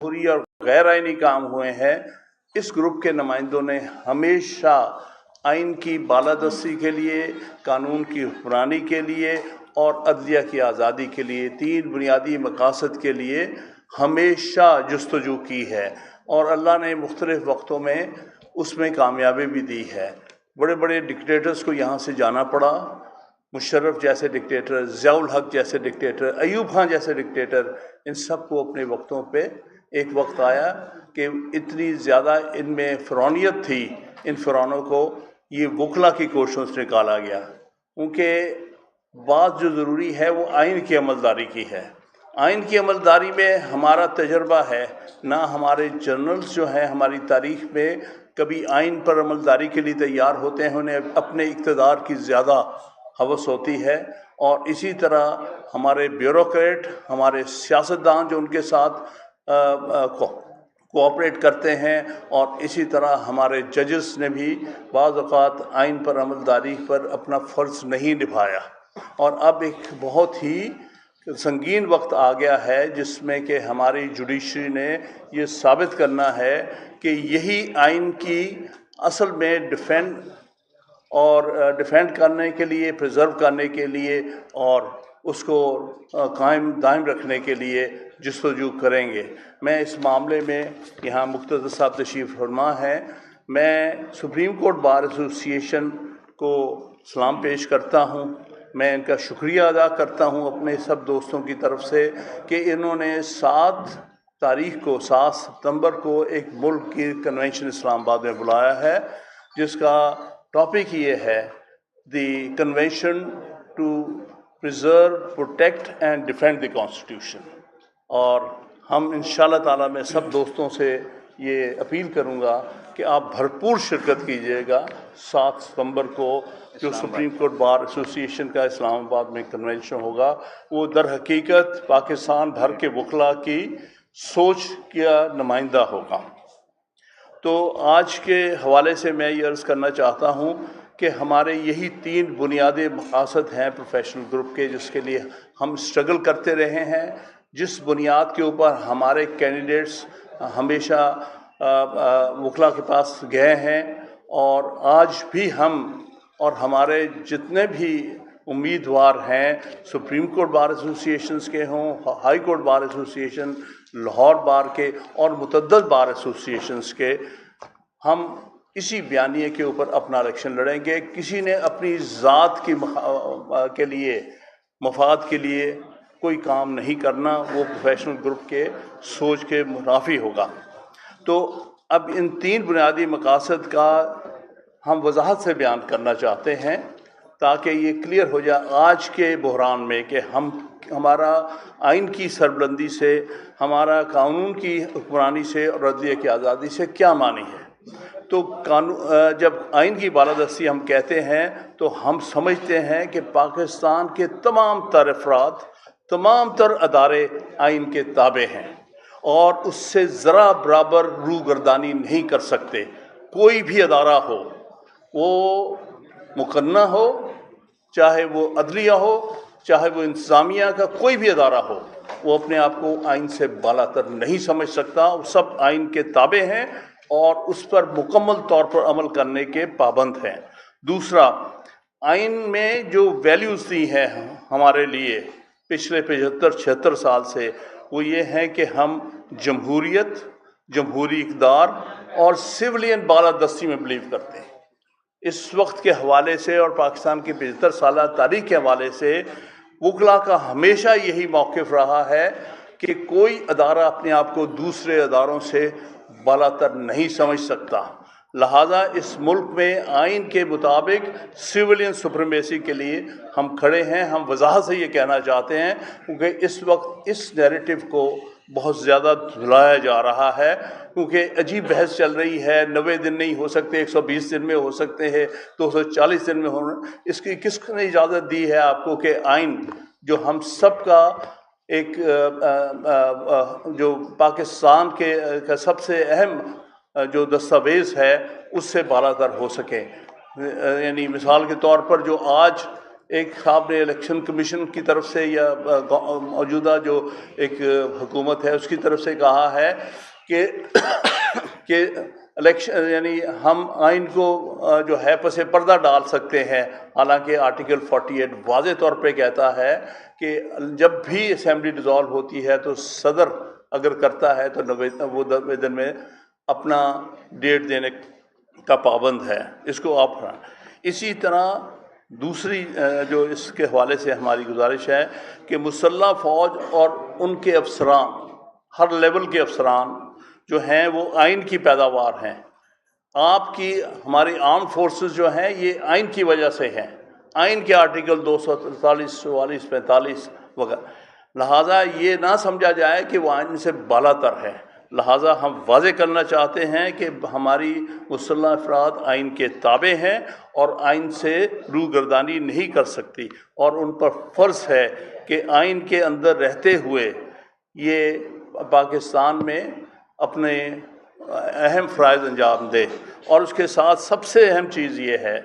जमहूरी और गैर आइनी काम हुए हैं, इस ग्रुप के नुमाइंदों ने हमेशा आइन की बालादस्ती के लिए, कानून की हुक्मरानी के लिए और अदलिया की आज़ादी के लिए, 3 बुनियादी मकासद के लिए हमेशा जस्तजू की है और अल्लाह ने मुख्तलिफ़ वक्तों में उसमें कामयाबी भी दी है। बड़े बड़े डिक्टेटर्स को यहाँ से जाना पड़ा, मुशर्रफ जैसे डिक्टेटर, ज़ियाउल हक जैसे डिक्टेटर, अयूब खान जैसे डिक्टेटर, इन सब को अपने वक्तों पे एक वक्त आया कि इतनी ज़्यादा इनमें फ़िरौनियत थी, इन फ़िरौनों को ये वकला की कोशिशों से निकाला गया। क्योंकि बात जो ज़रूरी है वो आइन की अमलदारी की है। आइन की अमलदारी में हमारा तजर्बा है, ना हमारे जर्नल्स जो हैं हमारी तारीख़ में कभी आइन पर अमलदारी के लिए तैयार होते हैं, उन्हें अपने इक़्तिदार की ज़्यादा हवस होती है। और इसी तरह हमारे ब्यूरोक्रेट, हमारे सियासतदान जो उनके साथ कोऑपरेट करते हैं, और इसी तरह हमारे जजेस ने भी बाज़ औक़ात आइन पर अमलदारी पर अपना फ़र्ज़ नहीं निभाया। और अब एक बहुत ही संगीन वक्त आ गया है जिसमें कि हमारी जुडिशरी ने ये साबित करना है कि यही आइन की असल में डिफेंड करने के लिए, प्रिजर्व करने के लिए और उसको कायम दायम रखने के लिए जस्तजू करेंगे। मैं इस मामले में यहाँ मुख्तदर साहब तशरीफ़ फरमा है, मैं सुप्रीम कोर्ट बार एसोसिएशन को सलाम पेश करता हूँ। मैं इनका शुक्रिया अदा करता हूँ अपने सब दोस्तों की तरफ से कि इन्होंने 7 सितंबर को एक मुल्क की कन्वेंशन इस्लामाबाद में बुलाया है, जिसका टॉपिक ये है the convention to preserve, protect and defend the constitution. और हम इंशाअल्लाह ताला मैं सब दोस्तों से ये अपील करूँगा कि आप भरपूर शिरकत कीजिएगा 7 सितंबर को जो सुप्रीम कोर्ट बार एसोसिएशन का इस्लामाबाद में कन्वेंशन होगा। वो दर हकीकत पाकिस्तान भर के वकला की सोच का नुमाइंदा होगा। तो आज के हवाले से मैं ये अर्ज़ करना चाहता हूँ कि हमारे यही 3 बुनियादी मकासद हैं प्रोफेशनल ग्रुप के, जिसके लिए हम स्ट्रगल करते रहे हैं, जिस बुनियाद के ऊपर हमारे कैंडिडेट्स हमेशा वकला के पास गए हैं। और आज भी हम और हमारे जितने भी उम्मीदवार हैं, सुप्रीम कोर्ट बार एसोसिएशंस के हों, high court bar association, Lahore bar के और मुतअद्दिद बार एसोसिएशंस के, हम इसी बयानिए के ऊपर अपना इलेक्शन लड़ेंगे। किसी ने अपनी ज़ात की के लिए, मफाद के लिए कोई काम नहीं करना, वो प्रोफेशनल ग्रुप के सोच के मुनाफी होगा। तो अब इन 3 बुनियादी मकासद का हम वजाहत से बयान करना चाहते हैं ताकि ये क्लियर हो जाए आज के बहरान में कि हमारा आइन की सरबलंदी से, हमारा कानून की हुक्मरानी से और अदलिया की आज़ादी से क्या मानी है। तो जब आइन की बालादस्ती हम कहते हैं तो हम समझते हैं कि पाकिस्तान के तमाम तर अफराद, तमाम तर अदारे आइन के ताबे हैं और उससे ज़रा बराबर रूगर्दानी नहीं कर सकते। कोई भी अदारा हो, वो मुकन्ना हो, चाहे वो अदलिया हो, चाहे वो इंतज़ामिया का कोई भी अदारा हो, वो अपने आप को आइन से बालातर नहीं समझ सकता। वो सब आइन के ताबे हैं और उस पर मुकम्मल तौर पर अमल करने के पाबंद हैं। दूसरा, आइन में जो वैल्यूज़ दी हैं हमारे लिए पिछले 75-76 साल से, वो ये हैं कि हम जमहूरियत, जमहूरी इक़्तिदार और सिविलियन बालादस्ती में बिलीव करते हैं। इस वक्त के हवाले से और पाकिस्तान की 75 साल तारीख़ के हवाले से वकला का हमेशा यही मौक़िफ़ रहा है कि कोई अदारा अपने आप को दूसरे अदारों से बालातर नहीं समझ सकता। लिहाजा इस मुल्क में आइन के मुताबिक सिविलियन सुप्रीमेसी के लिए हम खड़े हैं। हम वजाहत से ये कहना चाहते हैं क्योंकि इस वक्त इस नैरेटिव को बहुत ज़्यादा धुलाया जा रहा है, क्योंकि अजीब बहस चल रही है। 90 दिन नहीं हो सकते, 120 दिन में हो सकते हैं, 240 दिन में हो। इसकी किसने इजाज़त दी है आपको कि आइन जो हम सब का एक जो पाकिस्तान के सबसे अहम जो दस्तावेज़ है उससे बालातर हो सके। यानी मिसाल के तौर पर जो आज एक साहब ने इलेक्शन कमीशन की तरफ से या मौजूदा जो एक हुकूमत है उसकी तरफ से कहा है कि कि इलेक्शन यानी हम आइन को जो है पसे पर्दा डाल सकते हैं, हालांकि आर्टिकल 48 वाज़े तौर पे कहता है कि जब भी असेंबली डिज़ोल्व होती है तो सदर अगर करता है तो निवेदन में अपना डेट देने का पाबंद है। इसको आप इसी तरह दूसरी जो इसके हवाले से हमारी गुजारिश है कि मुसल्लह फ़ौज और उनके अफसरान, हर लेवल के अफसरान जो हैं वो आइन की पैदावार हैं। आपकी हमारी आर्म फोर्सेस जो हैं ये आइन की वजह से हैं, आइन के आर्टिकल 243, 44, 45 वगैरह। लिहाजा ये ना समझा जाए कि वो आइन से बालातर है। लिहाजा हम वाज़े करना चाहते हैं कि हमारी मुसल्लह अफराद आइन के ताबे हैं और आइन से रूगर्दानी नहीं कर सकती, और उन पर फ़र्ज़ है कि आइन के अंदर रहते हुए ये पाकिस्तान में अपने अहम फ़राइज़ अंजाम दे। और उसके साथ सबसे अहम चीज़ ये है,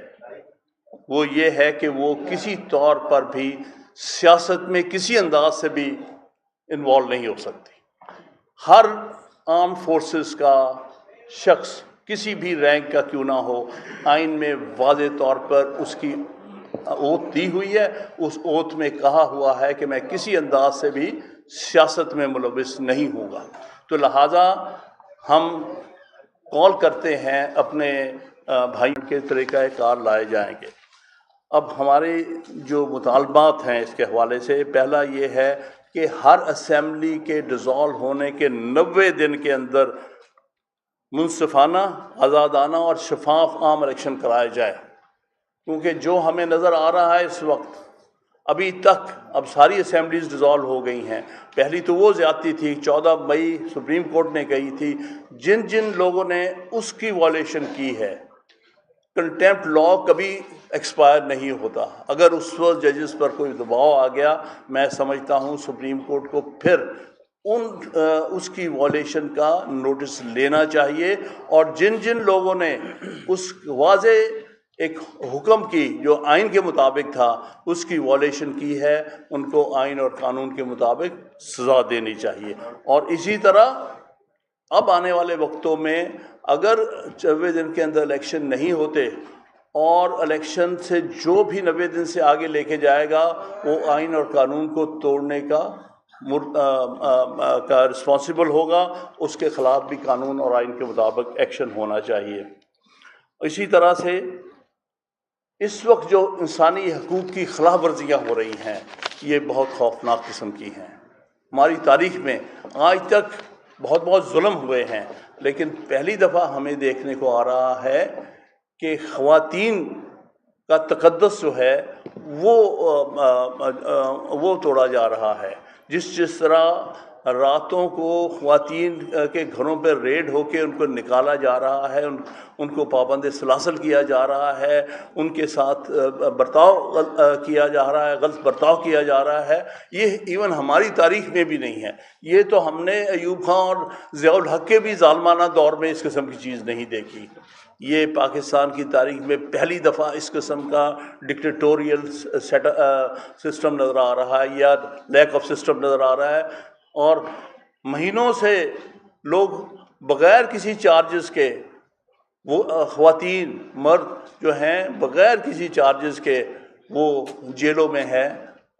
वो ये है कि वो किसी तौर पर भी सियासत में किसी अंदाज से भी इन्वॉल्व नहीं हो सकती। हर आर्म फोर्सेस का शख्स किसी भी रैंक का क्यों ना हो, आइन में वाज़े तौर पर उसकी ओथ दी हुई है। उस ओथ में कहा हुआ है कि मैं किसी अंदाज से भी सियासत में मुलविस नहीं होगा। तो लिहाजा हम कॉल करते हैं अपने भाइयों के तरीक़ाकार लाए जाएंगे। अब हमारे जो मुतालबात हैं इसके हवाले से, पहला ये है कि हर असेंबली के डिज़ोल्व होने के 90 दिन के अंदर मुनसिफाना, आज़ादाना और शफाफ आम इलेक्शन कराए जाए। क्योंकि जो हमें नज़र आ रहा है इस वक्त, अभी तक अब सारी असेंबलीज़ डिज़ोल्व हो गई हैं। पहली तो वो ज़्यादती थी, 14 मई सुप्रीम कोर्ट ने कही थी। जिन जिन लोगों ने उसकी वॉलेशन की है, कंटेम्प्ट लॉ कभी एक्सपायर नहीं होता। अगर उस वक्त जजेस पर कोई दबाव आ गया, मैं समझता हूँ सुप्रीम कोर्ट को फिर उसकी वॉलेशन का नोटिस लेना चाहिए। और जिन जिन लोगों ने उस वाज़े एक हुक्म की जो आइन के मुताबिक था, उसकी वॉलेशन की है, उनको आइन और कानून के मुताबिक सज़ा देनी चाहिए। और इसी तरह अब आने वाले वक्तों में अगर 90 दिन के अंदर इलेक्शन नहीं होते और इलेक्शन से जो भी 90 दिन से आगे लेके जाएगा वो आइन और कानून को तोड़ने का रिस्पॉन्सिबल होगा, उसके ख़िलाफ़ भी कानून और आइन के मुताबिक एक्शन होना चाहिए। इसी तरह से इस वक्त जो इंसानी हकूक़ की खिलाफ वर्जियाँ हो रही हैं, ये बहुत खौफनाक किस्म की हैं। हमारी तारीख़ में आज तक बहुत बहुत जुल्म हुए हैं, लेकिन पहली दफ़ा हमें देखने को आ रहा है कि ख़वातीन का तक़द्दुस जो है वो तोड़ा जा रहा है। जिस तरह रातों को ख़वातीन के घरों पर रेड होकर उनको निकाला जा रहा है, उनको पाबंद सलासल किया जा रहा है, उनके साथ बर्ताव किया जा रहा है, गलत बर्ताव किया जा रहा है, ये इवन हमारी तारीख़ में भी नहीं है। ये तो हमने अयूब खां और ज़ियाउल हक़ के भी ज़ालमाना दौर में इस किस्म की चीज़ नहीं देखी। ये पाकिस्तान की तारीख़ में पहली दफ़ा इस किस्म का डिक्टेटोरियल सिस्टम नज़र आ रहा है या लैक ऑफ सिस्टम नज़र आ रहा है। और महीनों से लोग बग़ैर किसी चार्जेस के, वो ख़वातीन मर्द जो हैं बग़ैर किसी चार्जेस के वो जेलों में हैं,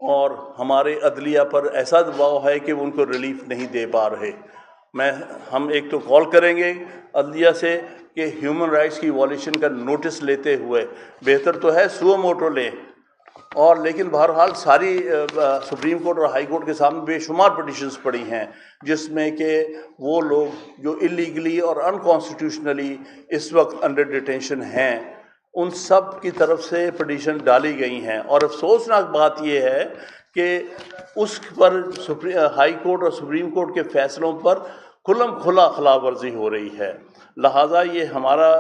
और हमारे अदलिया पर ऐसा दबाव है कि वो उनको रिलीफ नहीं दे पा रहे। हम एक तो कॉल करेंगे अदलिया से कि ह्यूमन राइट्स की वॉल्यूशन का नोटिस लेते हुए, बेहतर तो है सुओ मोटो लें, और लेकिन बहरहाल सारी सुप्रीम कोर्ट और हाई कोर्ट के सामने बेशुमार पिटिशन्स पड़ी हैं जिसमें कि वो लोग जो इलीगली और अनकॉन्स्टिट्यूशनली इस वक्त अंडर डिटेंशन हैं, उन सब की तरफ से पिटिशन डाली गई हैं। और अफसोसनाक बात यह है कि उस पर हाई कोर्ट और सुप्रीम कोर्ट के फ़ैसलों पर खुल्लम खुला खिलाफ वर्जी हो रही है। लिहाजा ये हमारा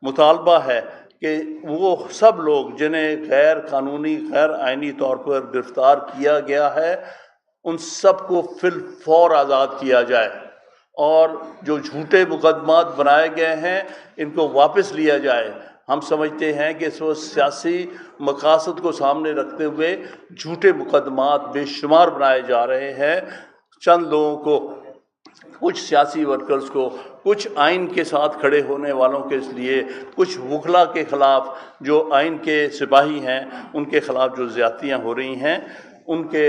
मुतालबा है कि वो सब लोग जिन्हें गैर कानूनी, गैर आइनी तौर पर गिरफ़्तार किया गया है, उन सब को फिलफौर आज़ाद किया जाए, और जो झूठे मुकदमात बनाए गए हैं इनको वापस लिया जाए। हम समझते हैं कि वो सियासी मकासद को सामने रखते हुए झूठे मुकदमात बेशुमार बनाए जा रहे हैं। चंद लोगों को, कुछ सियासी वर्कर्स को, कुछ आइन के साथ खड़े होने वालों के लिए, कुछ वकला के ख़िलाफ़ जो आइन के सिपाही हैं उनके ख़िलाफ़ जो ज़्यादतियाँ हो रही हैं, उनके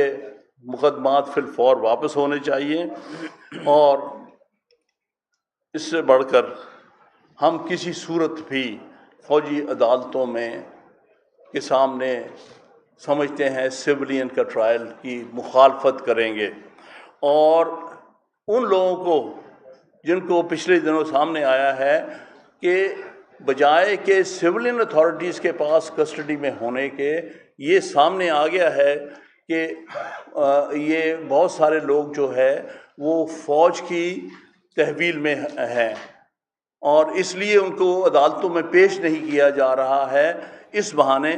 मुकदमात फिलफौर वापस होने चाहिए। और इससे बढ़कर हम किसी सूरत भी फ़ौजी अदालतों में के सामने समझते हैं सिविलियन का ट्रायल की मुखालफत करेंगे। और उन लोगों को जिनको पिछले दिनों सामने आया है कि बजाय के सिविलियन अथॉरिटीज़ के पास कस्टडी में होने के, ये सामने आ गया है कि ये बहुत सारे लोग जो है वो फ़ौज की तहवील में हैं और इसलिए उनको अदालतों में पेश नहीं किया जा रहा है इस बहाने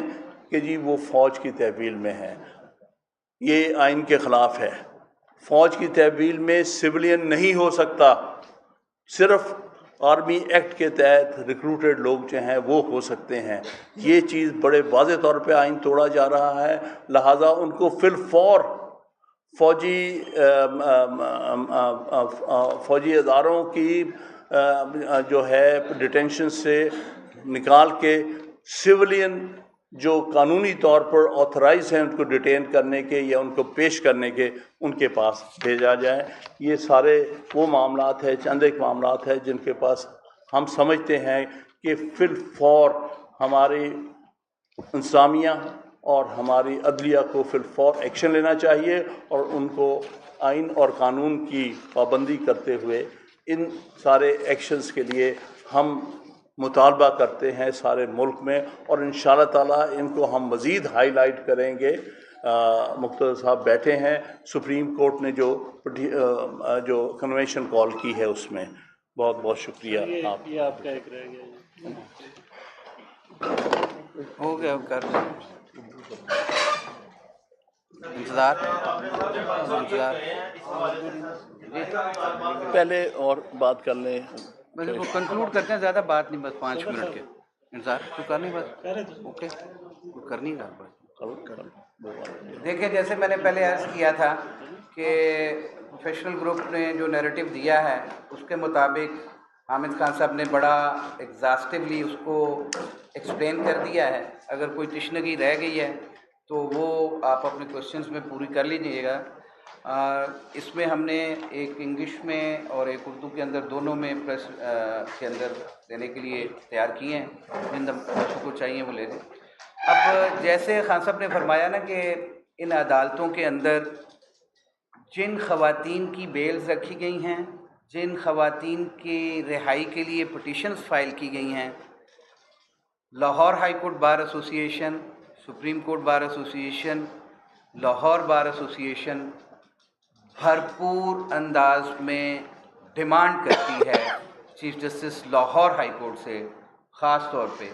कि जी वो फ़ौज की तहवील में है। ये आइन के ख़िलाफ़ है। फ़ौज की तहवील में सिविलियन नहीं हो सकता, सिर्फ़ आर्मी एक्ट के तहत रिक्रूटेड लोग जो हैं वो हो सकते हैं। ये चीज़ बड़े वाज़ेह तौर पे आइन तोड़ा जा रहा है, लिहाजा उनको फिलफौर फ़ौजी अदारों की जो है डिटेंशन से निकाल के सिविलियन जो कानूनी तौर पर ऑथराइज हैं उनको डिटेन करने के या उनको पेश करने के, उनके पास भेजा जाए। ये सारे वो मामलात है, चंद एक मामलात है जिनके पास हम समझते हैं कि फिलफौर हमारी इंतज़ामिया और हमारी अदलिया को फिलफौर एक्शन लेना चाहिए और उनको आइन और कानून की पाबंदी करते हुए इन सारे एक्शंस के लिए हम मुतालबा करते हैं सारे मुल्क में। और इंशाअल्लाह ताला इनको हम मज़ीद हाईलाइट करेंगे। मुख्तार साहब बैठे हैं, सुप्रीम कोर्ट ने जो कन्वेंशन कॉल की है उसमें। बहुत बहुत शुक्रिया। ये आपका एक रह गया हो गया, कर इंतज़ार पहले और बात कर लें, बस वो कंक्लूड करते हैं, ज़्यादा बात नहीं, बस 5 मिनट के इंतज़ार तो करनी बात। ओके, करनी है बात। देखिए, जैसे मैंने पहले अर्ज़ किया था कि प्रोफेशनल ग्रुप ने जो नैरेटिव दिया है उसके मुताबिक हामिद खान साहब ने बड़ा एग्जॉस्टिवली उसको एक्सप्लेन कर दिया है। अगर कोई तशनगी रह गई है तो वो आप अपने क्वेश्चंस में पूरी कर लीजिएगा। इसमें हमने एक इंग्लिश में और एक उर्दू के अंदर, दोनों में प्रेस के अंदर देने के लिए तैयार किए हैं। जिन बच्चों को चाहिए वो ले लें। अब जैसे खान साहब ने फरमाया ना कि इन अदालतों के अंदर जिन ख़वातीन की बेल्स रखी गई हैं, जिन ख़वातीन की रिहाई के लिए पिटीशंस फाइल की गई हैं, Lahore high court bar association, supreme court bar association, Lahore bar association भरपूर अंदाज में डिमांड करती है chief justice Lahore high court से ख़ास तौर पे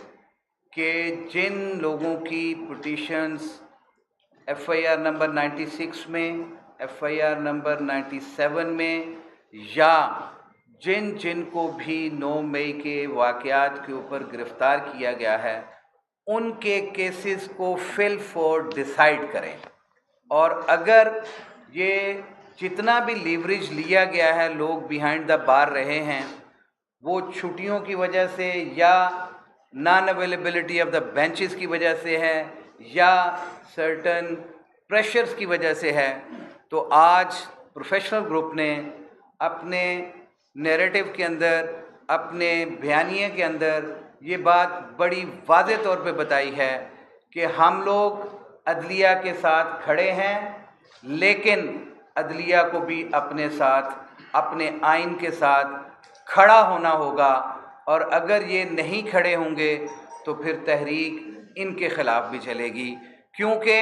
कि जिन लोगों की पिटीशंस FIR नंबर 96 में, FIR नंबर 97 में या जिन को भी 9 मई के वाक़यात के ऊपर गिरफ़्तार किया गया है उनके केसेस को फिल फॉर डिसाइड करें। और अगर ये जितना भी लीवरेज लिया गया है, लोग बिहाइंड द बार रहे हैं, वो छुट्टियों की वजह से या non availability of the benches की वजह से है या सर्टन प्रेशर्स की वजह से है, तो आज प्रोफेशनल ग्रुप ने अपने नैरेटिव के अंदर, अपने बयानिए के अंदर ये बात बड़ी वाज़ेह तौर पे बताई है कि हम लोग अदलिया के साथ खड़े हैं, लेकिन अदलिया को भी अपने साथ, अपने आइन के साथ खड़ा होना होगा। और अगर ये नहीं खड़े होंगे तो फिर तहरीक इनके ख़िलाफ़ भी चलेगी, क्योंकि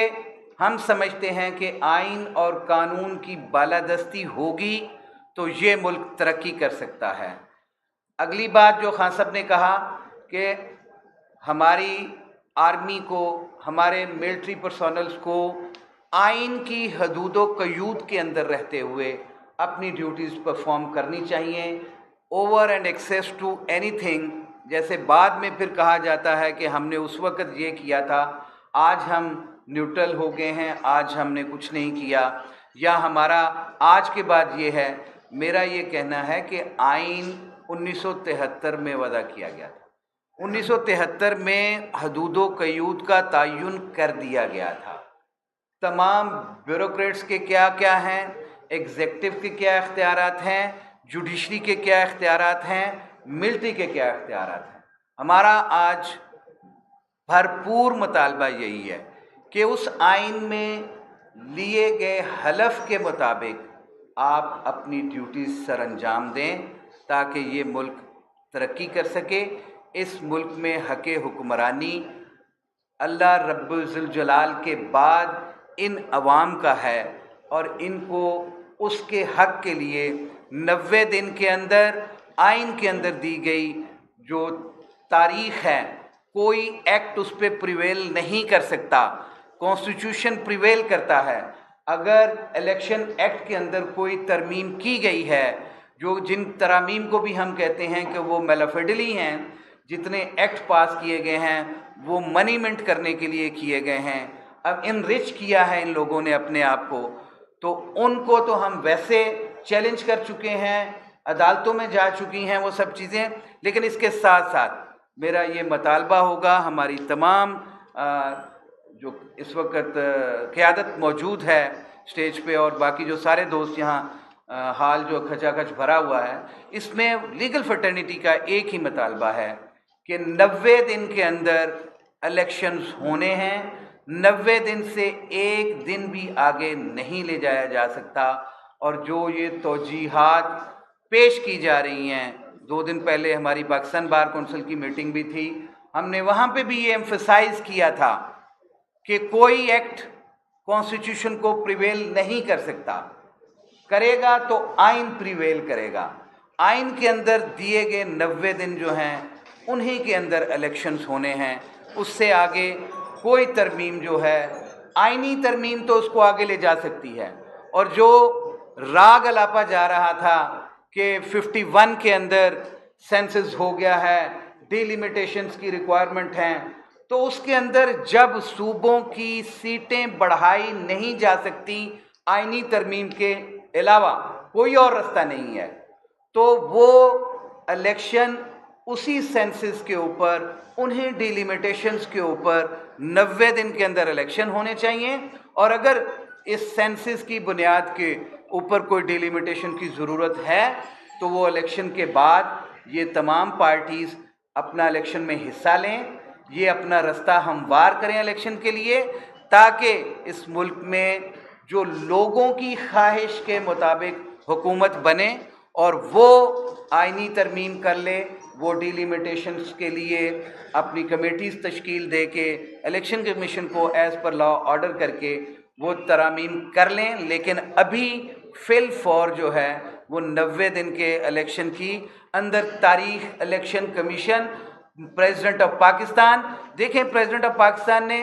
हम समझते हैं कि आइन और कानून की बालादस्ती होगी तो ये मुल्क तरक्की कर सकता है। अगली बात जो खान साहब ने कहा कि हमारी आर्मी को, हमारे मिलिट्री पर्सोनल्स को आइन की हदूदो क़यूद के अंदर रहते हुए अपनी ड्यूटीज़ परफॉर्म करनी चाहिए। Over and excess to anything, जैसे बाद में फिर कहा जाता है कि हमने उस वक़्त ये किया था, आज हम न्यूट्रल हो गए हैं, आज हमने कुछ नहीं किया, या हमारा आज के बाद ये है। मेरा ये कहना है कि आइन 1973 में वज़ा किया गया था। 1973 में हदूदो क़यूद का तयन कर दिया गया था। तमाम ब्यूरोक्रेट्स के क्या क्या हैं, एग्जेक्टिव के क्या इख्तियारात हैं, जुडिशरी के क्या इख्तियारात हैं, मिलिट्री के क्या इख्तियारात हैं। हमारा आज भरपूर मुतालबा यही है कि उस आइन में लिए गए हलफ के मुताबिक आप अपनी ड्यूटी सर अंजाम दें ताकि ये मुल्क तरक्की कर सके। इस मुल्क में हक़ हुक्मरानी अल्लाह रब्बुल ज़ुल जलाल के बाद इन अवाम का है और इनको उसके हक़ के लिए 90 दिन के अंदर आइन के अंदर दी गई जो तारीख़ है, कोई एक्ट उस पर प्रिवेल नहीं कर सकता। कॉन्स्टिट्यूशन प्रिवेल करता है। अगर इलेक्शन एक्ट के अंदर कोई तरमीम की गई है, जो जिन तरामीम को भी हम कहते हैं कि वो मेलाफिडली हैं, जितने एक्ट पास किए गए हैं वो मनी मिंट करने के लिए किए गए हैं, अब इनरिच किया है इन लोगों ने अपने आप को, तो उनको तो हम वैसे चैलेंज कर चुके हैं, अदालतों में जा चुकी हैं वो सब चीज़ें। लेकिन इसके साथ साथ मेरा ये मुतालबा होगा, हमारी तमाम जो इस वक्त क़यादत मौजूद है स्टेज पे और बाकी जो सारे दोस्त यहाँ हाल जो खचाखच भरा हुआ है, इसमें लीगल फ्रेटर्निटी का एक ही मुतालबा है कि 90 दिन के अंदर इलेक्शंस होने हैं। 90 दिन से एक दिन भी आगे नहीं ले जाया जा सकता। और जो ये तौजीहात पेश की जा रही हैं, 2 दिन पहले हमारी पाकिस्तान बार कौंसिल की मीटिंग भी थी, हमने वहाँ पे भी ये एम्फसाइज़ किया था कि कोई एक्ट कॉन्स्टिट्यूशन को प्रिवेल नहीं कर सकता, करेगा तो आइन प्रिवेल करेगा। आइन के अंदर दिए गए 90 दिन जो हैं उन्हीं के अंदर इलेक्शंस होने हैं। उससे आगे कोई तरमीम जो है, आइनी तरमीम तो उसको आगे ले जा सकती है। और जो राग अलापा जा रहा था कि 51 के अंदर सेंसस हो गया है, डिलिमिटेशंस की रिक्वायरमेंट हैं, तो उसके अंदर जब सूबों की सीटें बढ़ाई नहीं जा सकती आइनी तरमीम के अलावा कोई और रास्ता नहीं है, तो वो इलेक्शन उसी सेंसस के ऊपर, उन्हीं डिलिमिटेशंस के ऊपर 90 दिन के अंदर इलेक्शन होने चाहिए। और अगर इस सेंसस की बुनियाद के ऊपर कोई डिलिमिटेशन की ज़रूरत है तो वो इलेक्शन के बाद ये तमाम पार्टीज़ अपना इलेक्शन में हिस्सा लें, ये अपना रास्ता हमवार करें इलेक्शन के लिए, ताकि इस मुल्क में जो लोगों की ख्वाहिश के मुताबिक हुकूमत बने और वो आइनी तरमीम कर ले, वो डिलिमिटेशंस के लिए अपनी कमेटीज़ तश्कील दे के इलेक्शन कमीशन को एज़ पर लॉ ऑर्डर करके वो तरामीम कर लें। लेकिन अभी फिल फॉर जो है वो 90 दिन के इलेक्शन की अंदर तारीख election commission, president of Pakistan, देखें प्रेसिडेंट ऑफ पाकिस्तान ने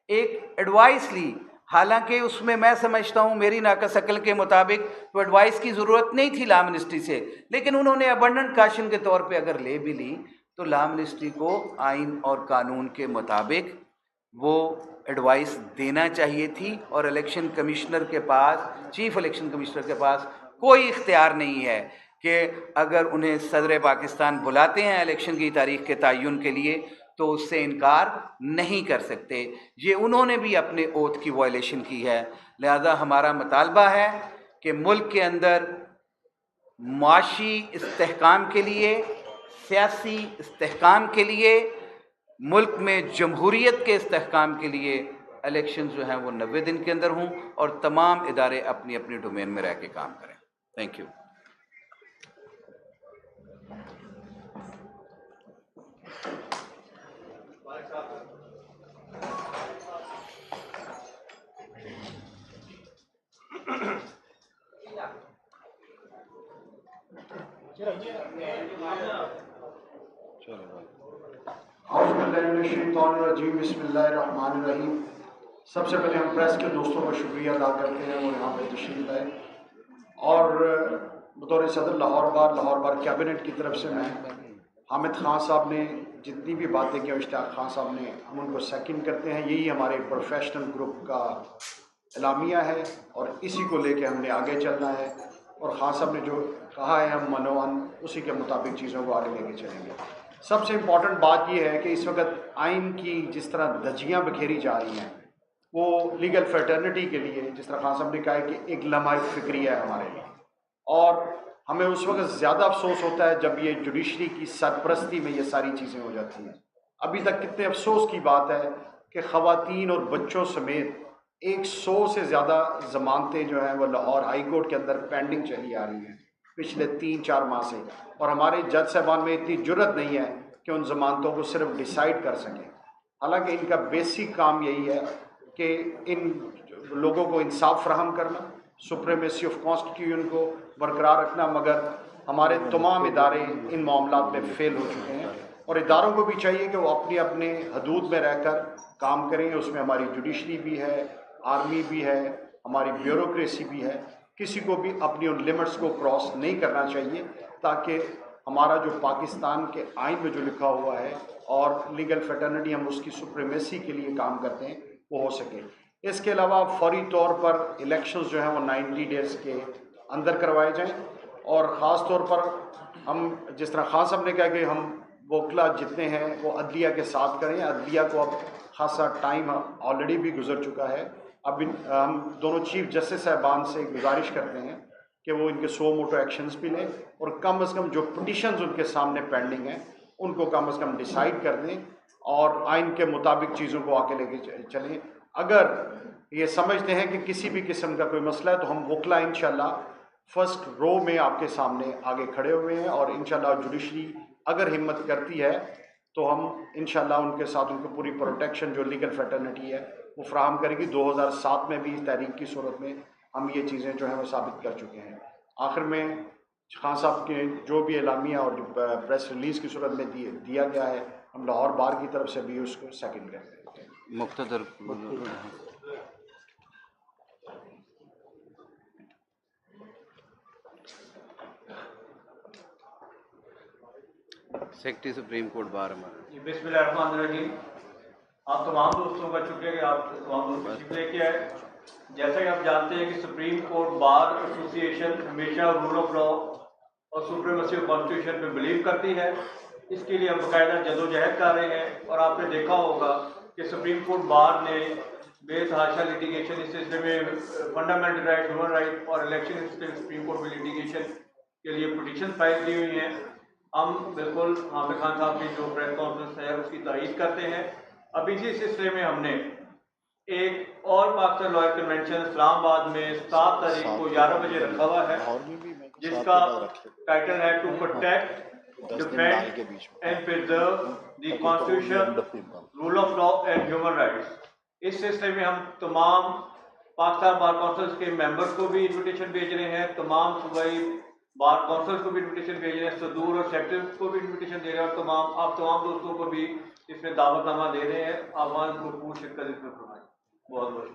एक एडवाइस ली, हालांकि उसमें मैं समझता हूँ मेरी नाकस अकल के मुताबिक तो एडवाइस की ज़रूरत नहीं थी लॉ मिनिस्ट्री से, लेकिन उन्होंने अबंडेंट काशन के तौर पे अगर ले भी ली तो लॉ मिनिस्ट्री को आइन और कानून के मुताबिक वो एडवाइस देना चाहिए थी। और इलेक्शन कमिश्नर के पास, चीफ इलेक्शन कमिश्नर के पास कोई इख्तियार नहीं है कि अगर उन्हें सदर पाकिस्तान बुलाते हैं इलेक्शन की तारीख के तयन के लिए तो उससे इनकार नहीं कर सकते। ये उन्होंने भी अपने ओथ की वायलेशन की है। लिहाजा हमारा मुतालबा है कि मुल्क के अंदर माशी इस्तेहकाम के लिए, सियासी इस्तेहकाम के लिए, मुल्क में जमहूरियत के इस्तेहकाम के लिए इलेक्शन जो हैं वो 90 दिन के अंदर हों और तमाम इदारे अपनी अपनी डोमेन में रह के काम करें। Thank you. बिस्मिल्लाहिर्रहमानिर्रहीम। सबसे पहले हम प्रेस के दोस्तों का शुक्रिया अदा करते हैं वो यहाँ पर तशरीफ लाए, और बतौर सदर लाहौर बार कैबिनेट की तरफ से मैं हामिद खान साहब ने जितनी भी बातें की और इश्तियाक खान साहब ने, हम उनको सेकंड करते हैं। यही हमारे प्रोफेशनल ग्रुप का एलामिया है और इसी को लेके हमने आगे चलना है। और खान साहब ने जो कहा है हम मनोवन उसी के मुताबिक चीज़ों को आगे लेके चलेंगे। सबसे इम्पॉर्टेंट बात यह है कि इस वक्त आइन की जिस तरह धज्जियाँ बिखेरी जा रही हैं, वो लीगल फ्रेटर्निटी के लिए, जिस तरह खान साहब ने कहा है कि एक लम्हा फिक्री है हमारे लिए, और हमें उस वक्त ज़्यादा अफसोस होता है जब ये जुडिशरी की सरपरस्ती में ये सारी चीज़ें हो जाती हैं। अभी तक कितने अफसोस की बात है कि ख़वातीन और बच्चों समेत 100 से ज़्यादा ज़मानतें जो हैं वो लाहौर हाई कोर्ट के अंदर पेंडिंग चली आ रही हैं पिछले 3-4 माह से, और हमारे जज साहबान में इतनी जुर्रत नहीं है कि उन ज़मानतों को सिर्फ डिसाइड कर सकें। हालांकि इनका बेसिक काम यही है कि इन लोगों को इंसाफ फराहम करना, सुप्रीमेसी ऑफ कॉन्स्टिट्यूशन को बरकरार रखना, मगर हमारे तमाम इदारे इन मामलों में फेल हो चुके हैं और इदारों को भी चाहिए कि वो अपने अपने हदूद में रहकर काम करें। उसमें हमारी जुडिशरी भी है, आर्मी भी है, हमारी ब्यूरोक्रेसी भी है। किसी को भी अपनी उन लिमिट्स को क्रॉस नहीं करना चाहिए ताकि हमारा जो पाकिस्तान के आइन में जो लिखा हुआ है और लीगल फ्रेटर्निटी हम उसकी सुप्रीमेसी के लिए काम करते हैं वो हो सके। इसके अलावा फौरी तौर पर इलेक्शंस जो हैं वो 90 डेज़ के अंदर करवाए जाएं, और ख़ास तौर पर हम जिस तरह खान साहब ने कहा कि हम वकला जितने हैं वो अदलिया के साथ करें। अदलिया को अब खासा टाइम ऑलरेडी भी गुजर चुका है। अब हम दोनों चीफ जस्टिस साहबान से गुजारिश करते हैं कि वो इनके सो मोटो एक्शंस भी लें और कम से कम जो पिटिशंस उनके सामने पेंडिंग हैं उनको कम से कम डिसाइड कर दें और आइन के मुताबिक चीज़ों को आगे लेके चलें। अगर ये समझते हैं कि किसी भी किस्म का कोई मसला है तो हम वकला इंशाल्लाह फर्स्ट रो में आपके सामने आगे खड़े हुए हैं, और इंशाल्लाह जुडिशरी अगर हिम्मत करती है तो हम इंशाल्लाह उनके साथ उनको पूरी प्रोटेक्शन जो लीगल फ्रेटर्निटी है वो फ्राहम करेगी। 2007 में भी इस तहरीक की सूरत में हम ये चीज़ें जो हैं वो साबित कर चुके हैं। आखिर में खान साहब के जो भी एलामिया और जो प्रेस रिलीज़ की सूरत में दिया गया है, हम लाहौर बार की तरफ से भी उसको सेकंड करते हैं। मुख्तदर सेक्रेटरी सुप्रीम कोर्ट बार हमारा। बिस्मिल्लाहिर्रहमानिर्रहीम। आप तमाम दोस्तों का शुक्रिया कि आप तमाम दोस्त तशरीफ लेके आए। जैसा कि आप जानते हैं कि सुप्रीम कोर्ट बार एसोसिएशन हमेशा रूल ऑफ लॉ और सुप्रीमेसी ऑफ कॉन्स्टिट्यूशन पे बिलीव करती है। इसके लिए हम बाकायदा जदोजहद कर रहे हैं, और आपने देखा होगा कि सुप्रीम कोर्ट बार ने बेतहाशा लिटिगेशन इस सिलसिले में फंडामेंटल राइट, ह्यूमन राइट और इलेक्शन सुप्रीम कोर्ट में लिटिगेशन के लिए पिटीशन फाइल की हुई हैं। हम बिल्कुल हामिद खान साहब की जो प्रेस कॉन्फ्रेंस है उसकी तारीफ करते हैं। अब इसी सिलसिले में हमने एक और पाकिस्तान लॉयर कन्वेंशन इस्लामाबाद में 7 तारीख को 11 बजे रखा हुआ है, जिसका टाइटल है to protect, defend and preserve the constitution, rule of law and human rights. इस सिलसिले में हम तमाम पाकिस्तान बार काउंसिल के मेंबर्स को भी इन्विटेशन भेज रहे हैं, तमाम सूबाई बार काउंसिल को भी इन्विटेशन भेज रहे हैं, सदूर और सेक्रेटरी को भी इन्विटेशन दे रहे हैं, और आप तमाम दोस्तों को भी इसमें दावतनामा दे रहे हैं। आवाज़ भरपूर शिरकत इसमें फरमाएं। बहुत बहुत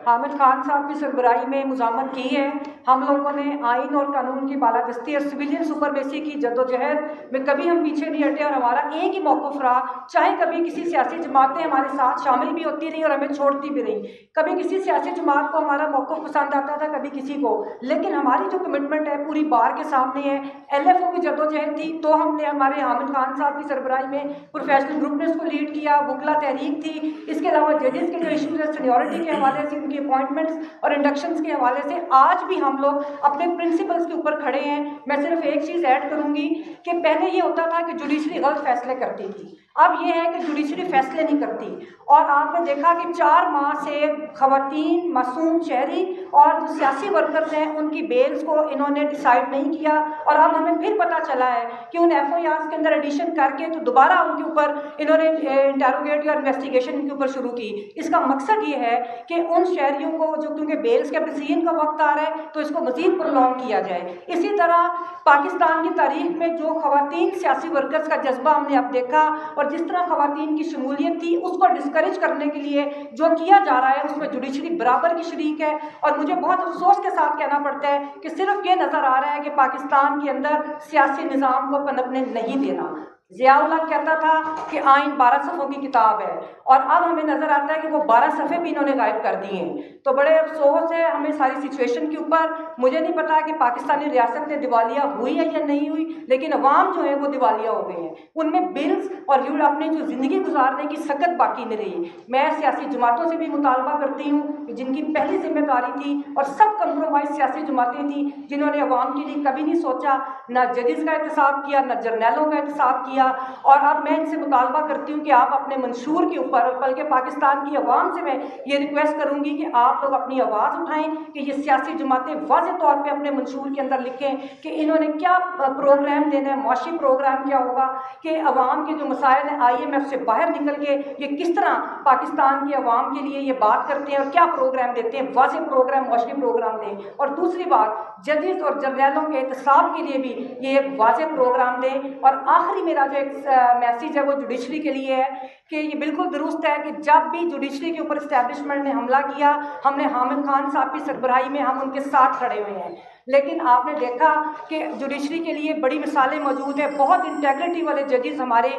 हामिद खान साहब की सरबराही में मुज़ामत की है। हम लोगों ने आइन और कानून की बालादस्ती और सिविलियन सुपरमेसी की जद्दोजहद में कभी हम पीछे नहीं हटे, और हमारा एक ही मौक़िफ़ रहा, चाहे कभी किसी सियासी जमातें हमारे साथ शामिल भी होती रही और हमें छोड़ती भी रही। कभी किसी सियासी जमात को हमारा मौक़िफ़ पसंद आता था, कभी किसी को, लेकिन हमारी जो कमिटमेंट है पूरी बार के सामने है। LFO की जद्दोजहद थी तो हमने हमारे हामिद खान साहब की सरबराही में प्रोफेशनल ग्रुप ने उसको लीड किया, वकला तहरीक थी। इसके अलावा जजेस के जो इशूज़ है सीनियरिटी के हवाले से, उनकी अपॉइंटमेंट्स और इंडक्शंस के हवाले से आज भी हम लोग अपने प्रिंसिपल्स के ऊपर खड़े हैं। मैं सिर्फ एक चीज़ ऐड करूंगी कि पहले ये होता था कि जुडिशरी गलत फैसले करती थी, अब ये है कि जुडिशरी फैसले नहीं करती, और आपने देखा कि 4 माह से खवातीन, मासूम शहरी और जो सियासी वर्कर्स हैं उनकी बेल्स को इन्होंने डिसाइड नहीं किया, और अब हमें फिर पता चला है कि उन FIRs के अंदर एडिशन करके तो दोबारा उनके ऊपर इन्होंने इंटेरोगेट या इन्वेस्टिगेशन इनके ऊपर शुरू की। इसका मकसद ये है कि उन शहरियों को जो, क्योंकि बेल्स के डिसीजन का वक्त आ रहा है तो इसको मज़ीद प्रोलॉन्ग किया जाए। इसी तरह पाकिस्तान की तारीख में जो खवातीन सियासी वर्कर्स का जज्बा हमने अब देखा, और जिस तरह खवातीन की शमूलियत थी उसको डिस्करेज करने के लिए जो किया जा रहा है उसमें जुडिशरी बराबर की शरीक है। और मुझे बहुत अफसोस के साथ कहना पड़ता है कि सिर्फ ये नज़र आ रहा है कि पाकिस्तान के अंदर सियासी निज़ाम को पनपने नहीं देना। ज़ियाउल्लाह कहता था कि आइन 12 सफ़ों की किताब है, और अब हमें नज़र आता है कि वो 12 सफ़े भी इन्होंने गायब कर दिए हैं। तो बड़े अफसोस है हमें सारी सिचुएशन के ऊपर। मुझे नहीं पता कि पाकिस्तानी रियासतें दिवालिया हुई है या नहीं हुई, लेकिन अवाम जो है वो दिवालिया हो गए हैं। उनमें बिल्स और अपनी जो ज़िंदगी गुजारने की सकत बाकी नहीं रही। मैं सियासी जमातों से भी मुतालबा करती हूँ कि जिनकी पहली जिम्मेदारी थी, और सब कंप्रोमाइज सियासी जमातें थी जिन्होंने अवाम के लिए कभी नहीं सोचा, ना जजेस का एहतसाब किया, ना जर्नैलों का एहतसाब किया। और अब मैं इनसे मुतालबा करती हूँ कि आप अपने मंशूर के ऊपर, बल्कि पाकिस्तान की अवाम से मैं ये रिक्वेस्ट करूँगी कि आप लोग अपनी आवाज़ उठाएं कि ये सियासी जमातें वाज़ेह तौर पे अपने मंशूर के अंदर लिखें कि इन्होंने क्या प्रोग्राम देना है, मुआशी प्रोग्राम क्या होगा, कि अवाम के जो मसाइल हैं IMF से बाहर निकल के ये किस तरह पाकिस्तान की अवाम के लिए ये बात करते हैं और क्या प्रोग्राम देते हैं, वाज़ेह प्रोग्राम, मुआशी प्रोग्राम दें। और दूसरी बात, जजेस और जर्नैलों के एहतसाब के लिए भी ये एक वाज़ेह प्रोग्राम दें। और आखिरी मेरा जो एक मैसेज है वो जुडिशरी के लिए है कि ये बिल्कुल दुरुस्त है कि जब भी जुडिशरी के ऊपर इस्टेब्लिशमेंट ने हमला किया, हमने हामिद खान साहब की सरबराही में हम उनके साथ खड़े हुए हैं। लेकिन आपने देखा कि जुडिशरी के लिए बड़ी मिसालें मौजूद हैं, बहुत इंटेग्रिटी वाले जजेस हमारे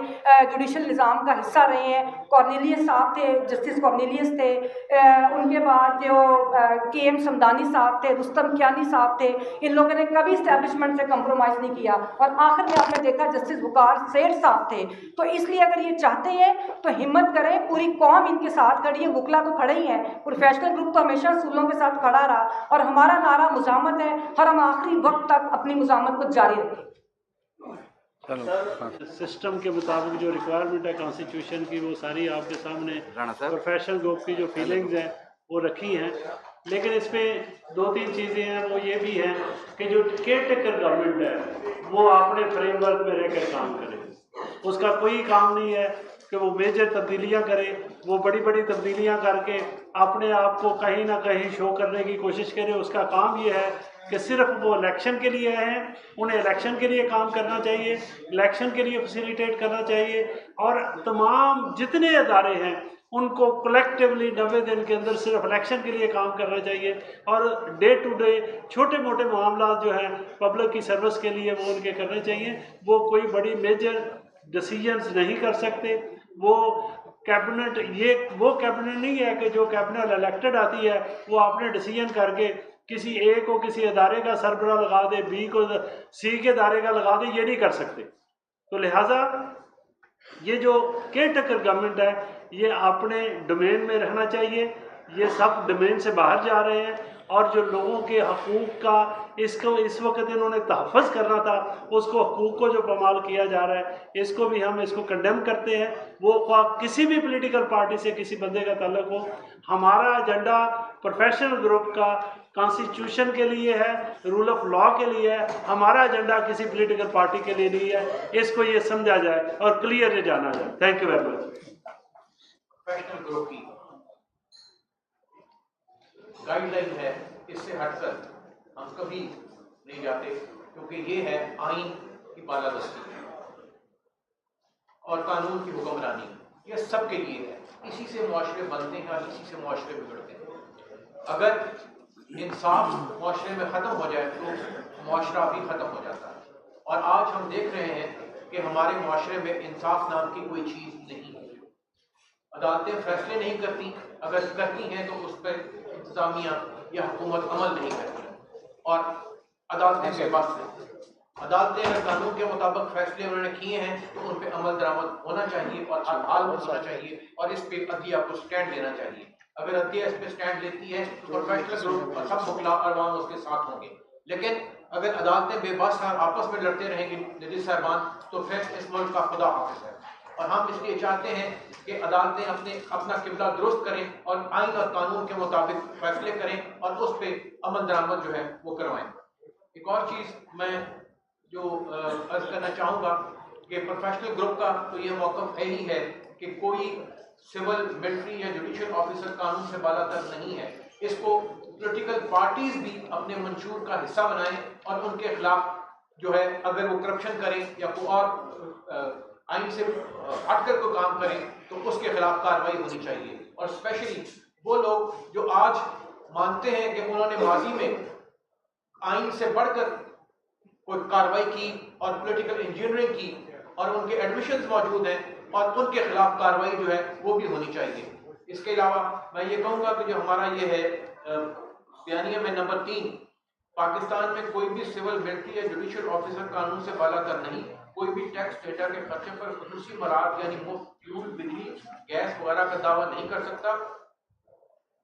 जुडिशल निज़ाम का हिस्सा रहे हैं। कॉर्नेलियस साहब थे, जस्टिस कॉर्नेलियस थे, उनके बाद जो KM समदानी साहब थे, रुस्तम कियानी साहब थे, इन लोगों ने कभी इस्टेब्लिशमेंट से कंप्रोमाइज़ नहीं किया। और आखिर में आपने देखा जस्टिस वकार सेठ साहब थे। तो इसलिए अगर ये चाहते हैं तो हिम्मत करें, पूरी कौम इनके साथ खड़ी है, वकला तो खड़े ही हैं, प्रोफेशनल ग्रुप तो हमेशा असूलों के साथ खड़ा रहा, और हमारा नारा मुज़ामत है, और हम आखिरी वक्त तक अपनी मुज़ामत को जारी रखें। सिस्टम के मुताबिक जो रिक्वायरमेंट है कॉन्स्टिट्यूशन की, वो सारी आपके सामने प्रोफेशनल ग्रुप की जो फीलिंग्स हैं वो रखी हैं। लेकिन इसमें 2-3 चीज़ें हैं, वो ये भी हैं कि जो केयर टेकर गवर्नमेंट है वो अपने फ्रेमवर्क में रहकर काम करे। उसका कोई काम नहीं है कि वो मेजर तब्दीलियां करे, वो बड़ी बड़ी तब्दीलियां करके अपने आप को कहीं ना कहीं शो करने की कोशिश करे। उसका काम ये है कि सिर्फ वो इलेक्शन के लिए हैं, उन्हें इलेक्शन के लिए काम करना चाहिए, इलेक्शन के लिए फैसिलिटेट करना चाहिए, और तमाम जितने अदारे हैं उनको कलेक्टिवली 90 दिन के अंदर सिर्फ इलेक्शन के लिए काम करना चाहिए। और डे टू डे छोटे मोटे मामला जो हैं पब्लिक की सर्विस के लिए वो उनके करने चाहिए। वो कोई बड़ी मेजर डिसीजंस नहीं कर सकते। वो कैबिनेट, ये वो कैबिनेट नहीं है कि जो कैबिनेट इलेक्टेड आती है वो अपने डिसीजन करके किसी ए को किसी अदारे का सरबराह लगा दे, बी को सी के अदारे का लगा दे, ये नहीं कर सकते। तो लिहाजा ये जो केयर टेकर गवर्नमेंट है ये अपने डोमेन में रहना चाहिए। ये सब डोमेन से बाहर जा रहे हैं, और जो लोगों के हकूक़ का इसको इस वक्त इन्होंने तहफ़्फ़ुज़ करना था, उसको हकूक़ को जो पामाल किया जा रहा है, इसको भी हम इसको कंडेम करते हैं। वो किसी भी पॉलिटिकल पार्टी से किसी बंदे का ताल्लुक़ हो, हमारा एजेंडा प्रोफेशनल ग्रुप का कॉन्स्टिट्यूशन के लिए है, रूल ऑफ लॉ के लिए है। हमारा एजेंडा किसी पॉलिटिकल पार्टी के लिए नहीं है। इसको ये समझा जाए और क्लियरली जाना जाए। Thank you very much. Professional group की गाइडलाइन है, इससे हटकर हम कभी नहीं जाते, क्योंकि ये है आइन की बालादस्ती और कानून की हुक्मरानी, ये सबके लिए है। इसी से मुआशरे बनते हैं और इसी से मुआशरे बिगड़ते हैं। अगर इंसाफ मुआशरे में ख़त्म हो जाए तो मुआशरा भी ख़त्म हो जाता है। और आज हम देख रहे हैं कि हमारे मुआशरे में इंसाफ नाम की कोई चीज़ नहीं है। अदालतें फैसले नहीं करती, अगर करती हैं तो उस पर इंतजामिया या हुकूमत अमल नहीं करती, और अदालतें बेबस हैं। अदालतें अगर कानून के मुताबिक फैसले उन्होंने किए हैं तो उन पर अमल दरामद होना चाहिए और हाल होना चाहिए, और इस पर अदलिया को स्टैंड लेना चाहिए। अगर अदलिया इस पर स्टैंड लेती है तो प्रोफेशनल ग्रुप और सब वकला और अवाम उसके साथ होंगे। लेकिन अगर अदालतें बेबस हैं और आपस में लड़ते रहेंगे जजेस साहबान, तो फिर इस मुल्क का खुदा हाफिज़ है। और हम इसलिए चाहते हैं कि अदालतें अपना किबला दुरुस्त करें और आइन और कानून के मुताबिक फैसले करें और उस पर अमल दरामद जो है वो करवाएं। एक और चीज़ मैं जो अर्ज करना चाहूँगा कि प्रोफेशनल ग्रुप का तो ये मौक़िफ़ है ही है कि कोई सिविल, मिलिट्री या जुडिशल ऑफिसर कानून से बालातर नहीं है। इसको पॉलिटिकल पार्टीज भी अपने मंशूर का हिस्सा बनाएं और उनके खिलाफ जो है अगर वो करप्शन करें या कोई और आइन से हटकर कोई काम करें तो उसके खिलाफ कार्रवाई होनी चाहिए। और स्पेशली वो लोग जो आज मानते हैं कि उन्होंने माजी में आइन से बढ़कर कोई कार्रवाई की और पॉलिटिकल इंजीनियरिंग की और उनके एडमिशंस मौजूद हैं और उनके खिलाफ कार्रवाई जो है वो भी होनी चाहिए। इसके अलावा मैं ये कहूँगा कि जो हमारा ये है बयानिया में नंबर 3, पाकिस्तान में कोई भी सिविल, मिलिट्री या जुडिशल ऑफिसर कानून से बालातर नहीं, कोई भी टैक्स डेटा के खर्चे पर खसूसी मराद यानी मुफ्त फ्यूल, बिजली, गैस वगैरह का दावा नहीं कर सकता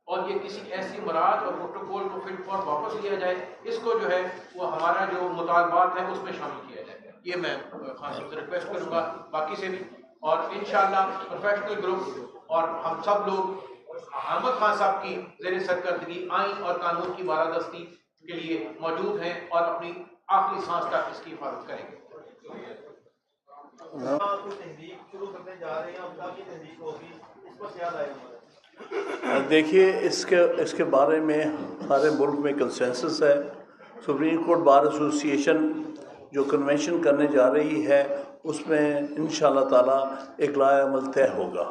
और ये किसी ऐसी मराद और प्रोटोकॉल को फिट फॉर वापस लिया जाए, इसको जो है वो हमारा जो मुतालबात है उसमें शामिल किया जाए। ये मैं खास तौर से रिक्वेस्ट करूँगा बाकी से भी, और इंशाअल्लाह प्रोफेशनल ग्रुप और हम सब लोग अहमद खान साहब की ज़ेर सरकर्दगी आइन और कानून की बालादस्ती के लिए मौजूद हैं और अपनी आखिरी सांस तक इसकी हिफाजत करेंगे। देखिए, इसके बारे में सारे मुल्क में कंसेंसस है। सुप्रीम कोर्ट बार एसोसिएशन जो कन्वेंशन करने जा रही है उसमें इंशाअल्लाह ताला एक लाअमल तय होगा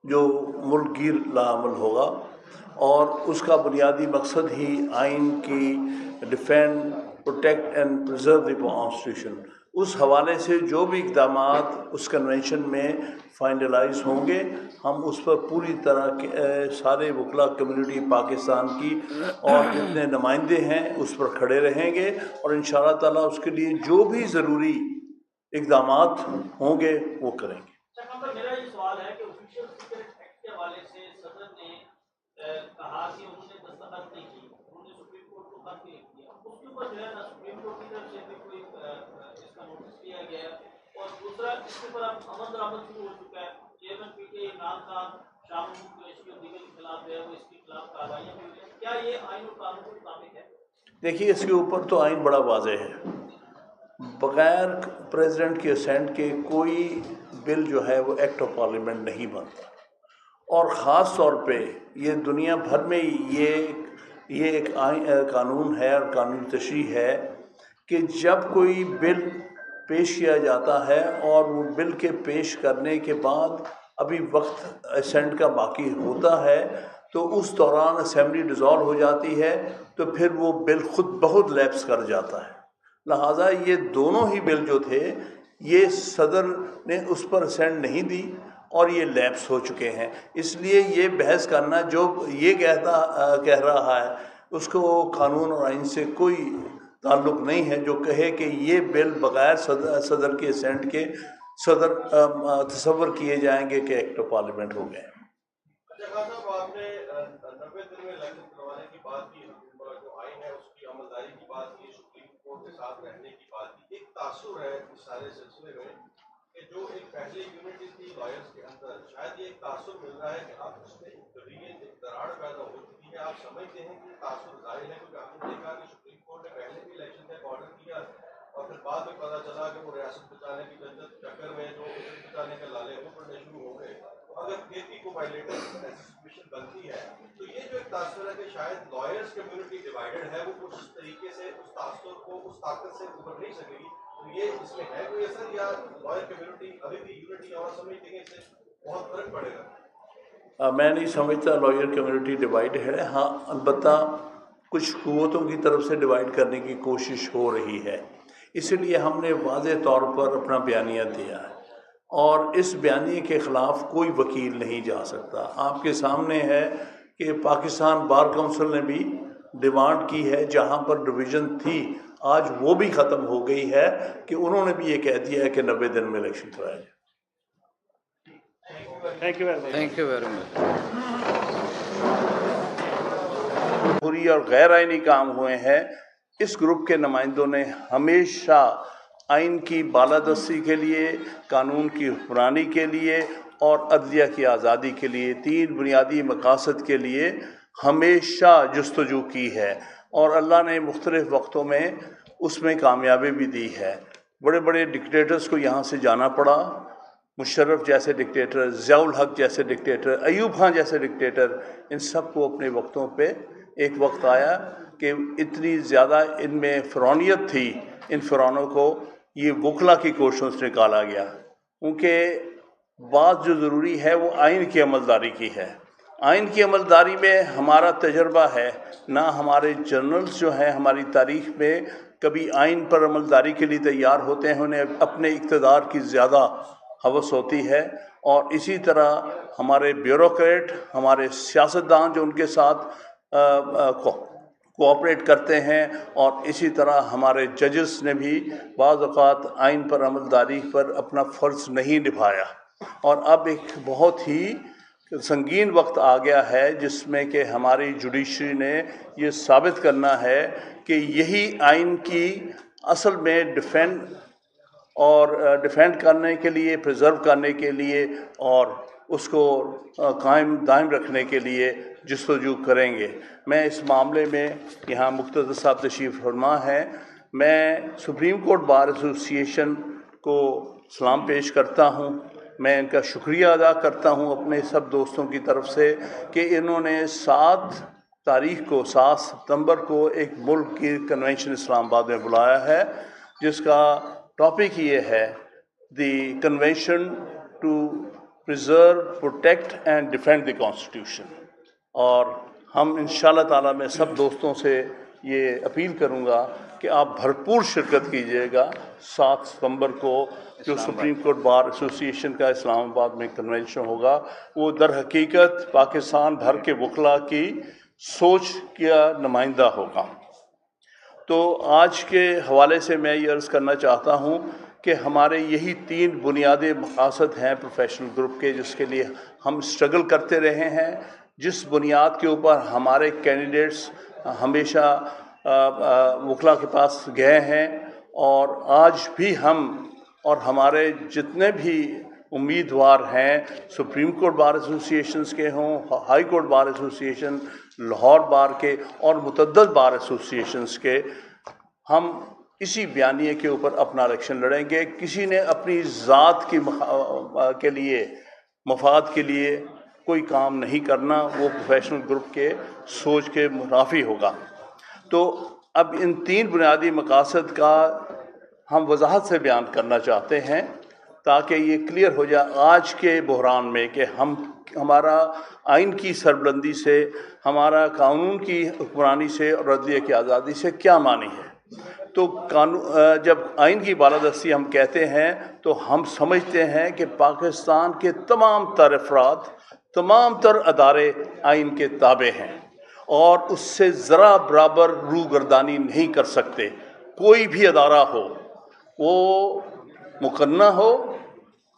जो मुल्क गिर लाअमल होगा और उसका बुनियादी मकसद ही आइन की defend, protect and preserve the constitution. उस हवाले से जो भी इक़दामात उस कन्वेंशन में फाइनलाइज होंगे हम उस पर पूरी तरह के सारे वकला कम्युनिटी पाकिस्तान की और जितने नुमाइंदे हैं उस पर खड़े रहेंगे और इंशाअल्लाह ताला उसके लिए जो भी ज़रूरी इक़दामात होंगे वो करेंगे। मेरा ये सवाल है कि ऑफिशियल सीक्रेट एक्ट के हवाले से सदर ने कहा कि उन्होंने दस्तखत नहीं की, उन्होंने सुप्रीम कोर्ट को खत नहीं किया, उसके ऊपर जो है ना सुप्रीम कोर्ट की तरफ से भी कोई इसका नोटिस दिया गया है और दूसरा इसके ऊपर अब अमल दरामद शुरू हो चुका है। चेयरमैन पीटीआई इमरान खान, शाह कुरैशी और दीगर के खिलाफ जो है वो इसके खिलाफ कार्रवाइयाँ हुई हैं, क्या ये आइन और कानून के मुताबिक है? देखिए, इसके ऊपर तो आइन बड़ा वाज़ेह है, बग़ैर प्रेसिडेंट के असेंट के कोई बिल जो है वो एक्ट ऑफ पार्लियामेंट नहीं बनता और ख़ास तौर पे ये दुनिया भर में ये एक कानून है और कानून तशरीह है कि जब कोई बिल पेश किया जाता है और वो बिल के पेश करने के बाद अभी वक्त असेंट का बाकी होता है तो उस दौरान असेंबली डिज़ॉल्व हो जाती है तो फिर वो बिल खुद बहुत लैप्स कर जाता है। लिहाजा ये दोनों ही बिल जो थे ये सदर ने उस पर असेंट नहीं दी और ये लैप्स हो चुके हैं। इसलिए ये बहस करना जो ये कह रहा है उसको कानून और आइन से कोई ताल्लुक़ नहीं है जो कहे कि ये बिल बग़ैर सदर के असेंट के तसव्वुर किए जाएंगे कि एक्ट ऑफ पार्लियामेंट हो गए। आपने 90 दिन में इलेक्शन करवाने की बात की, जो आइन है उसकी अमलदारी की बात की, सुप्रीम कोर्ट के साथ रहने की बात की। एक तासुर है इस सारे सिलसिले में कि जो एक पहले यूनिटी थी लॉयर्स के अंदर, शायद ये एक तासुर मिल रहा है कि अब उसमें एक दरार पैदा हो चुकी है। आप समझते हैं कि तासुर जाहिर है क्योंकि आपने देखा कि सुप्रीम कोर्ट ने पहले भी इलेक्शन का एक ऑर्डर किया और फिर बाद में पता चला कि वो रियासत बचाने की चक्कर में जो बचाने के लाले वो पड़ने शुरू हो गए। अगर खेती को वायलेटर सिचुएशन बनती है तो ये जो एक तासुर है कि शायद लॉयर्स कम्युनिटी डिवाइडेड है, वो उस तरीके से उस तासुर को उस ताकत से उभर नहीं सकेगी। तो ये इसमें है कोई असर या लॉयर कम्युनिटी अभी भी यूनिटी और समझते हैं इससे बहुत फर्क पड़ेगा? मैं नहीं समझता लॉयर कम्युनिटी डिवाइड है। हाँ, अलबत्ता कुछ कुव्वतों की तरफ से डिवाइड करने की कोशिश हो रही है, इसलिए हमने वाज़ेह तौर पर अपना बयानिया दिया है और इस बयानिए के ख़िलाफ़ कोई वकील नहीं जा सकता। आपके सामने है कि पाकिस्तान बार काउंसिल ने भी डिमांड की है, जहाँ पर डिवीज़न थी आज वो भी ख़त्म हो गई है कि उन्होंने भी ये कह दिया है कि 90 दिन में इलेक्शन कराया जाए। Thank you very much. बुरी और गैर आइनी काम हुए हैं। इस ग्रुप के नुमाइंदों ने हमेशा आइन की बालादस्ती के लिए, कानून की हुक्मरानी के लिए और अदलिया की आज़ादी के लिए, 3 बुनियादी मकासद के लिए हमेशा जस्तजू की है और अल्लाह ने मुख्तलिफ़ वक्तों में उसमें कामयाबी भी दी है। बड़े बड़े डिक्टेटर्स को यहाँ से जाना पड़ा, मुशर्रफ जैसे डिक्टेटर, ज़ियाउल हक जैसे डिक्टेटर, अयूब खान जैसे डिक्टेटर, इन सब को अपने वक्तों पे एक वक्त आया कि इतनी ज़्यादा इनमें फ़िरौनियत थी, इन फ़िरौनों को ये वकला की कोशिशों से निकाला गया। क्योंकि बात जो ज़रूरी है वो आइन की अमलदारी की है। आइन की अमलदारी में हमारा तजर्बा है, ना हमारे जर्नल्स जो हैं हमारी तारीख़ में कभी आइन पर अमलदारी के लिए तैयार होते हैं, उन्हें अपने इक़्तिदार की ज़्यादा हवस होती है। और इसी तरह हमारे ब्यूरोक्रेट, हमारे सियासतदान जो उनके साथ कोऑपरेट करते हैं, और इसी तरह हमारे जजेस ने भी बाज़ औक़ात आइन पर अमलदारी पर अपना फ़र्ज़ नहीं निभाया। और अब एक बहुत ही संगीन वक्त आ गया है जिसमें कि हमारी जुडिशरी ने ये साबित करना है कि यही आइन की असल में डिफेंड करने के लिए, प्रिजर्व करने के लिए और उसको कायम दायम रखने के लिए जस्तजू करेंगे। मैं इस मामले में यहाँ मुख्तदर साहब तशरीफ़ फरमा हैं। मैं सुप्रीम कोर्ट बार एसोसिएशन को सलाम पेश करता हूँ। मैं इनका शुक्रिया अदा करता हूँ अपने सब दोस्तों की तरफ से कि इन्होंने 7 सितंबर को एक मुल्क की कन्वेंशन इस्लामाबाद में बुलाया है, जिसका टॉपिक ये है the convention to preserve, protect and defend the constitution. और हम इंशाअल्लाह ताला मैं सब दोस्तों से ये अपील करूँगा कि आप भरपूर शिरकत कीजिएगा 7 सितंबर को जो सुप्रीम कोर्ट बार एसोसिएशन का इस्लामाबाद में कन्वेंशन होगा। वो दर हकीकत पाकिस्तान भर के वकला की सोच का नुमाइंदा होगा। तो आज के हवाले से मैं ये अर्ज़ करना चाहता हूँ कि हमारे यही 3 बुनियादी मकासद हैं प्रोफेशनल ग्रुप के, जिसके लिए हम स्ट्रगल करते रहे हैं, जिस बुनियाद के ऊपर हमारे कैंडिडेट्स हमेशा वकला के पास गए हैं। और आज भी हम और हमारे जितने भी उम्मीदवार हैं, सुप्रीम कोर्ट बार एसोसिएशंस के हों, high court bar association, Lahore bar के और मुतअद्दिद बार एसोसिएशंस के, हम इसी बयानिए के ऊपर अपना इलेक्शन लड़ेंगे। किसी ने अपनी ज़ात के लिए, मफाद के लिए कोई काम नहीं करना, वो प्रोफेशनल ग्रुप के सोच के मुनाफी होगा। तो अब इन 3 बुनियादी मकासद का हम वजाहत से बयान करना चाहते हैं ताकि ये क्लियर हो जाए आज के बहरान में कि हमारा आइन की सरबलंदी से, हमारा कानून की हुक्मरानी से और अदलिया की आज़ादी से क्या मानी है। तो जब आइन की बालादस्ती हम कहते हैं तो हम समझते हैं कि पाकिस्तान के तमाम तर अफराद, तमाम तर अदारे आइन के ताबे हैं और उससे ज़रा बराबर रूगर्दानी नहीं कर सकते। कोई भी अदारा हो, वो मुकन्ना हो,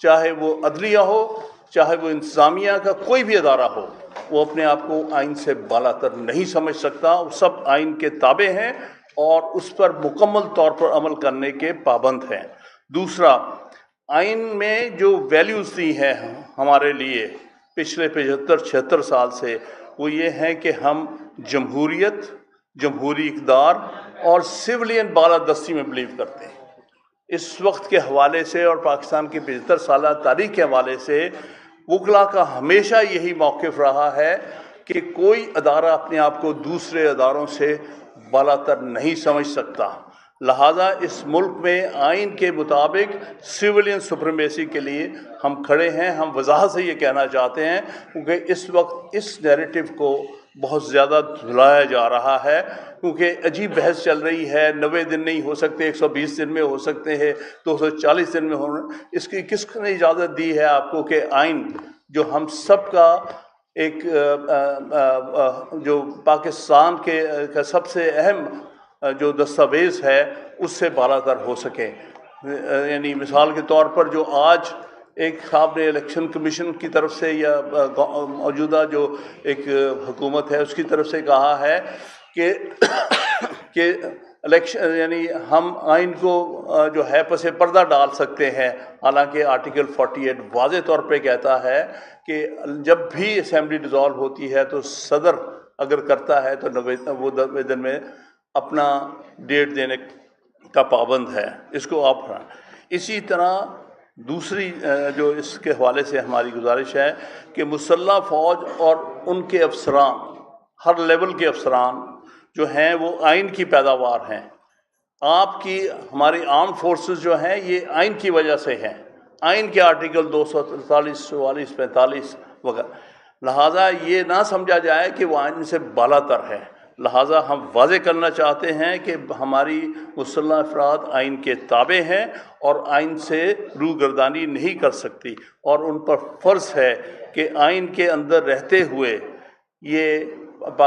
चाहे वो अदलिया हो, चाहे वो इंतज़ामिया का कोई भी अदारा हो, वो अपने आप को आइन से बालातर नहीं समझ सकता। वो सब आइन के ताबे हैं और उस पर मुकम्मल तौर पर अमल करने के पाबंद हैं। दूसरा, आइन में जो वैल्यूज़ दी हैं हमारे लिए पिछले 75-76 साल से, वो ये हैं कि हम जमहूरियत, जमहूरी इक़्तिदार और सिविलियन बालादस्ती में बिलीव करते हैं। इस वक्त के हवाले से और पाकिस्तान की 75 साल तारीख़ के हवाले से वकला का हमेशा यही मौक़िफ़ रहा है कि कोई अदारा अपने आप को दूसरे अदारों से बालातर नहीं समझ सकता। लिहाजा इस मुल्क में आइन के मुताबिक सिविलियन सुप्रीमेसी के लिए हम खड़े हैं। हम वजाहत से ये कहना चाहते हैं क्योंकि इस वक्त इस नैरेटिव को बहुत ज़्यादा झुलाया जा रहा है, क्योंकि अजीब बहस चल रही है। 90 दिन नहीं हो सकते, 120 दिन में हो सकते हैं, 240 दिन में हो। इसकी किसने इजाज़त दी है आपको कि आइन जो हम सब का एक जो पाकिस्तान का सबसे अहम जो दस्तावेज़ है उससे बालातर हो सके। यानी मिसाल के तौर पर जो आज एक साहब ने इलेक्शन कमीशन की तरफ से या मौजूदा जो एक हुकूमत है उसकी तरफ से कहा है कि इलेक्शन यानी हम आइन को जो है पसे पर्दा डाल सकते हैं। हालांकि आर्टिकल 48 वाज़े तौर पे कहता है कि जब भी असेंबली डिज़ोल्व होती है तो सदर अगर करता है तो वो निवेदन में अपना डेट देने का पाबंद है। इसको आप इसी तरह दूसरी जो इसके हवाले से हमारी गुजारिश है कि मुसल्लह फ़ौज और उनके अफसरान, हर लेवल के अफसरान जो हैं वो आइन की पैदावार हैं। आपकी हमारी आर्म फोर्सेस जो हैं ये आइन की वजह से हैं, आइन के आर्टिकल 243, 44, 45 वगैरह। लिहाजा ये ना समझा जाए कि वो आइन से बालातर है। लिहाजा हम वाज़े करना चाहते हैं कि हमारी मुसल्लह अफराद आइन के ताबे हैं और आइन से रूगर्दानी नहीं कर सकती, और उन पर फ़र्ज़ है कि आइन के अंदर रहते हुए ये